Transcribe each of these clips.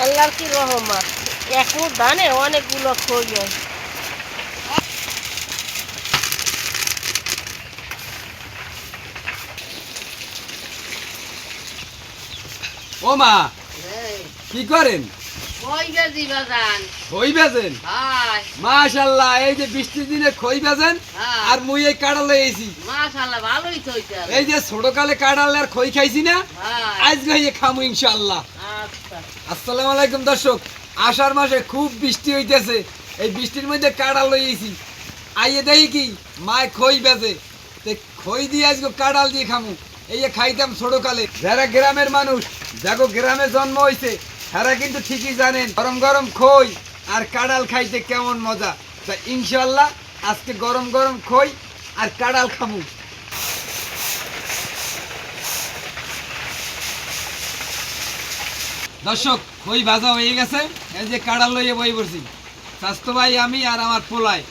আল্লাহর কি রহমত, এক মুঠ ধানে অনেকগুলো খই হয়। ও মা, কি করেন? খই বেচেন? মাশাআল্লাহ, এই যে বৃষ্টির দিনে খই বেচেন আর মুই এই কাঁড়া লইছি। মাশাআল্লাহ, ভালোই তো হইছে। এই যে ছোটকালে কাঁড়াল আর খই খাইছি না, আজকে এই খামু ইনশাআল্লাহ। আচ্ছা, আসসালামু আলাইকুম দর্শক। আষাঢ় মাসে খুব বৃষ্টি হইতেছে, এই বৃষ্টির মধ্যে কাঁড়াল লইছি। আইয়ে দেখি কি মায় খই বেচে, তে খই দিয়ে আজকে কাঁড়াল দিয়ে খামু। এই যে খাইতাম ছোটকালে। যারা গ্রামের মানুষ, যাগো গ্রামে জন্ম হইছে, তারা কিন্তু ঠিকই জানেন গরম গরম খই আর কাঁড়াল খাইতে কেমন মজা। তা ইনশাআল্লাহ আজকে গরম গরম খই আর কাঁড়াল খামু। দর্শক, খই ভাজা হয়ে গেছে, এই যে কাঁড়াল লইয়ে বই পড়ছি। স্বাস্থ্য ভাই, আমি আর আমার পোলায়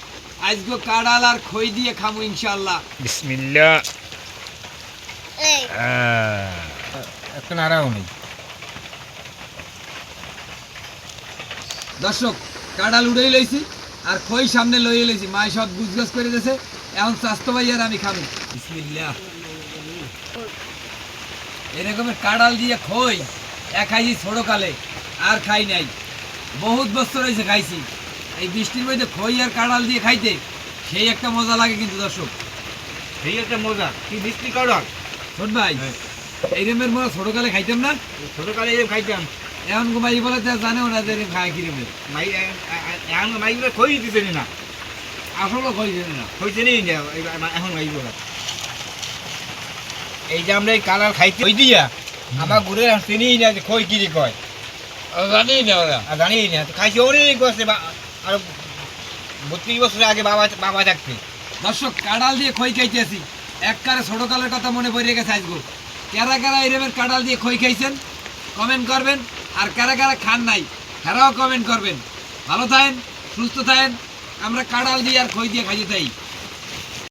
আজকে কাঁড়াল আর খই দিয়ে খামু ইনশাআল্লাহ। বিসমিল্লাহ। এই একটা নাড়াও নেই। দর্শক, কাঁড়াল উড়েই লইছি আর খই সামনে লইয়ে লইছি। মায় সব গুজগাছ করে দিয়েছে, এখন স্বাস্থ্য ভাই আর আমি খাবো। বিসমিল্লাহ। এরকমের কাঁড়াল দিয়ে খই খাইছি ছোটকালে, আর খাই নাই। বহুত বছর হয়েছে খাইছি। এই বৃষ্টির মধ্যে খই আর কাঁড়াল দিয়ে খাইতে সেই একটা মজা লাগে কিন্তু দর্শক। সেই একটা মজা কি বৃষ্টি কাড়াল। ছোট ভাই, এই রেমের মজা ছোটকালে খাইতাম না? ছোটকালে এরকম খাইতাম। এখন মাই বলে তো জানেও না যে এরকম খায় কি রেমের। এখন মাইগুলো খই দিতেনি না, আসলে খই জানে না। খইতে নেই না এখন মাইগুলো। এই যে আমরা এই কালার খাইতে খই দিয়া আমার ঘুরে চিনি না যে খই কি কয়, জানি না ওরা। আর জানি না। খাইছি অনেক বছর, আর 32 বছর আগে বাবা থাকতে। দর্শক, কাঁড়াল দিয়ে খই খাইতেছি, একবারে ছোটকালের কথা মনে পড়ে গেছে আজকে। কারা কারা এরমের কাঁড়াল দিয়ে খই খাইছেন কমেন্ট করবেন, আর কারা কারা খান নাই তারাও কমেন্ট করবেন। ভালো থাকেন, সুস্থ থাকেন। আমরা কাঁড়াল দিয়ে আর খই দিয়ে খাইতে চাই।